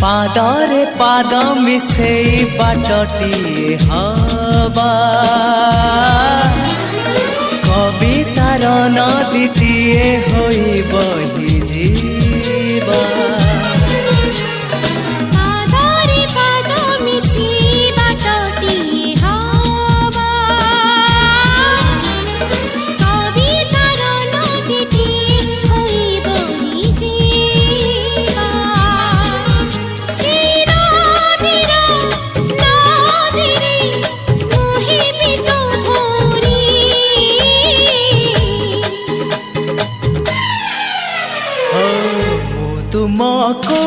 पादरे पाद मिसेई बाटटिए हवा कवितार नदीटिए होई बही जीवा पादरे पाद मिसेई बाटटिए हवा कवितार नदीटिए होई बही जीवा तुमको